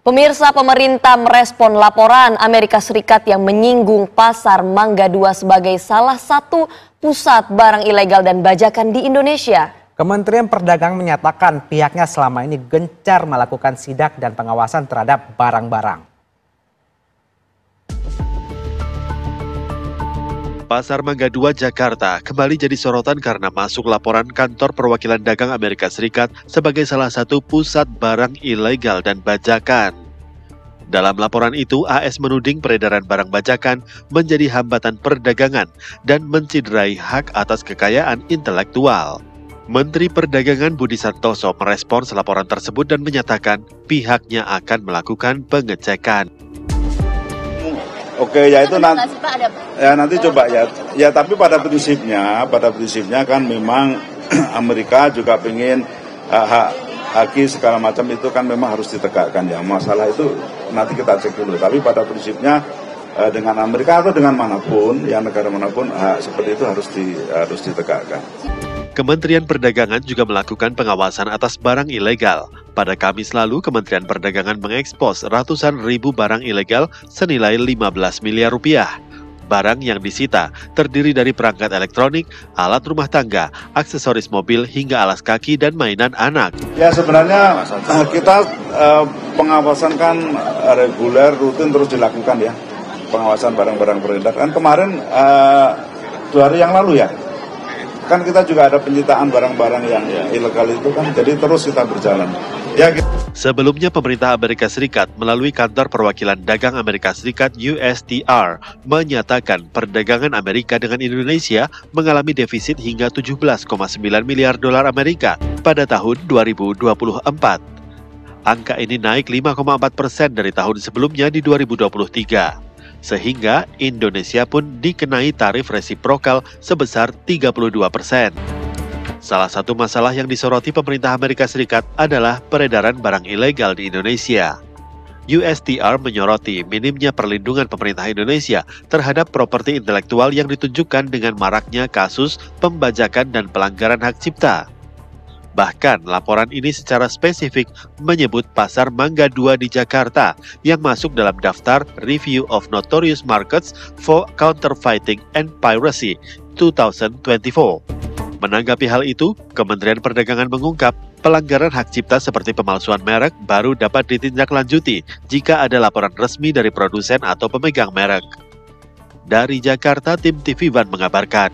Pemirsa, pemerintah merespon laporan Amerika Serikat yang menyinggung pasar Mangga 2 sebagai salah satu pusat barang ilegal dan bajakan di Indonesia. Kementerian Perdagangan menyatakan pihaknya selama ini gencar melakukan sidak dan pengawasan terhadap barang-barang. Pasar Mangga 2 Jakarta kembali jadi sorotan karena masuk laporan kantor perwakilan dagang Amerika Serikat sebagai salah satu pusat barang ilegal dan bajakan. Dalam laporan itu, AS menuding peredaran barang bajakan menjadi hambatan perdagangan dan menciderai hak atas kekayaan intelektual. Menteri Perdagangan Budi Santoso merespons laporan tersebut dan menyatakan pihaknya akan melakukan pengecekan. Oke, ya itu nanti, ya nanti coba ya. Ya tapi pada prinsipnya kan memang Amerika juga pengen haki segala macam itu kan memang harus ditegakkan ya. Masalah itu nanti kita cek dulu. Tapi pada prinsipnya dengan Amerika atau dengan manapun, ya negara manapun hak seperti itu harus ditegakkan. Kementerian Perdagangan juga melakukan pengawasan atas barang ilegal. Pada Kamis lalu, Kementerian Perdagangan mengekspos ratusan ribu barang ilegal senilai 15 miliar rupiah. Barang yang disita terdiri dari perangkat elektronik, alat rumah tangga, aksesoris mobil, hingga alas kaki dan mainan anak. Ya sebenarnya kita pengawasan kan reguler, rutin terus dilakukan ya. Pengawasan barang-barang beredar. Kan kemarin 2 hari yang lalu ya. Kan kita juga ada penyitaan barang-barang yang ilegal itu kan, jadi terus kita berjalan. Ya, Sebelumnya pemerintah Amerika Serikat melalui kantor perwakilan dagang Amerika Serikat USTR menyatakan perdagangan Amerika dengan Indonesia mengalami defisit hingga 17,9 miliar dolar Amerika pada tahun 2024. Angka ini naik 5,4% dari tahun sebelumnya di 2023. Sehingga Indonesia pun dikenai tarif resiprokal sebesar 32%. Salah satu masalah yang disoroti pemerintah Amerika Serikat adalah peredaran barang ilegal di Indonesia. USTR menyoroti minimnya perlindungan pemerintah Indonesia terhadap properti intelektual yang ditunjukkan dengan maraknya kasus pembajakan dan pelanggaran hak cipta. Bahkan laporan ini secara spesifik menyebut pasar Mangga 2 di Jakarta yang masuk dalam daftar Review of Notorious Markets for Counterfeiting and Piracy 2024. Menanggapi hal itu, Kementerian Perdagangan mengungkap pelanggaran hak cipta seperti pemalsuan merek baru dapat ditindaklanjuti jika ada laporan resmi dari produsen atau pemegang merek. Dari Jakarta, tim TV One mengabarkan.